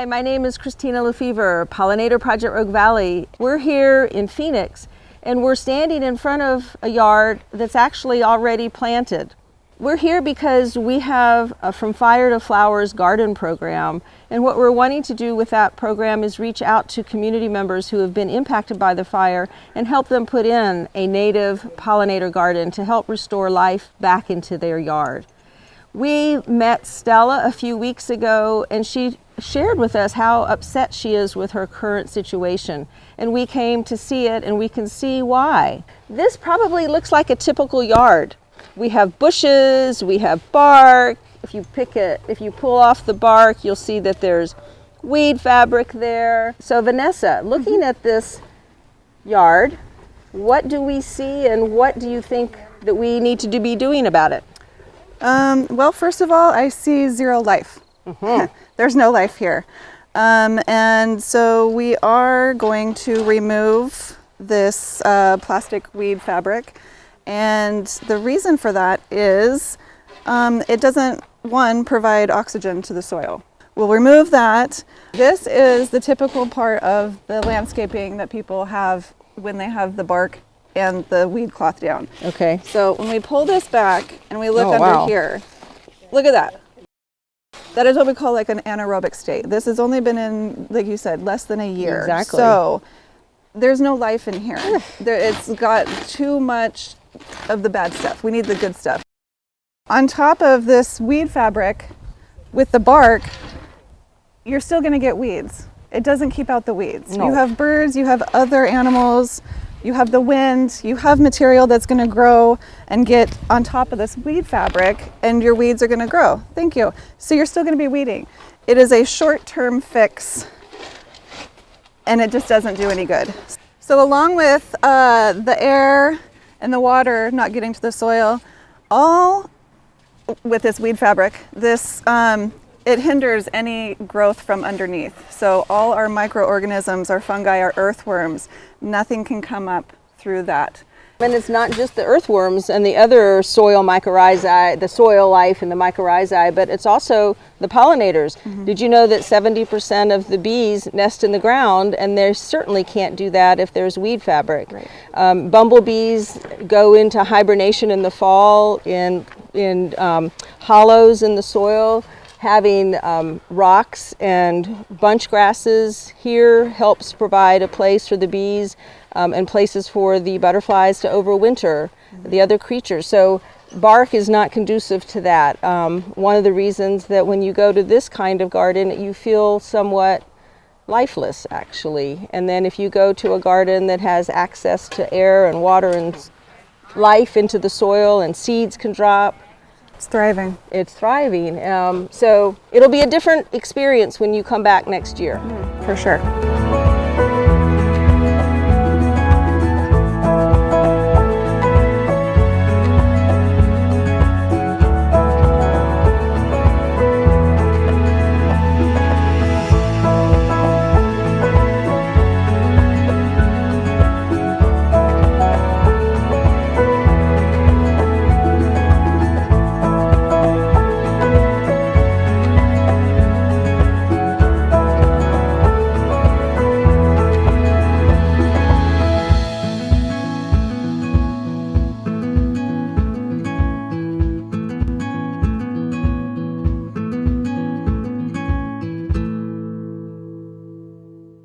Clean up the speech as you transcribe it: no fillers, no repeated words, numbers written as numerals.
Hi, my name is Christina Lefevre, Pollinator Project Rogue Valley. We're here in Phoenix and we're standing in front of a yard that's actually already planted. We're here because we have a From Fire to Flowers garden program, and what we're wanting to do with that program is reach out to community members who have been impacted by the fire and help them put in a native pollinator garden to help restore life back into their yard. We met Stella a few weeks ago and she shared with us how upset she is with her current situation, and we came to see it and we can see why. This probably looks like a typical yard. We have bushes, we have bark. If you pull off the bark, you'll see that there's weed fabric there. So Vanessa, looking at this yard, what do we see and what do you think that we need to be doing about it? Well, first of all, I see zero life. There's no life here. And so we are going to remove this plastic weed fabric. And the reason for that is it doesn't, one, provide oxygen to the soil. We'll remove that. This is the typical part of the landscaping that people have when they have the bark and the weed cloth down. Okay. So when we pull this back and we look under here, look at that. That is what we call like an anaerobic state. This has only been in, like you said, less than a year. Exactly. So there's no life in here. It's got too much of the bad stuff. We need the good stuff. On top of this weed fabric with the bark, you're still going to get weeds. It doesn't keep out the weeds. No. You have birds, you have other animals, you have the wind, you have material that's going to grow and get on top of this weed fabric, and your weeds are going to grow. Thank you. So you're still going to be weeding. It is a short-term fix, and it just doesn't do any good. So along with the air and the water not getting to the soil, all with this weed fabric, this it hinders any growth from underneath. So all our microorganisms, our fungi, our earthworms, nothing can come up through that. And it's not just the earthworms and the other soil mycorrhizae, the soil life and the mycorrhizae, but it's also the pollinators. Did you know that 70% of the bees nest in the ground, and they certainly can't do that if there's weed fabric. Right. Bumblebees go into hibernation in the fall in hollows in the soil. Having rocks and bunch grasses here helps provide a place for the bees and places for the butterflies to overwinter, the other creatures. So bark is not conducive to that. One of the reasons that when you go to this kind of garden, you feel somewhat lifeless, actually. And then if you go to a garden that has access to air and water and life into the soil and seeds can drop, it's thriving. It's thriving. So it'll be a different experience when you come back next year. For sure.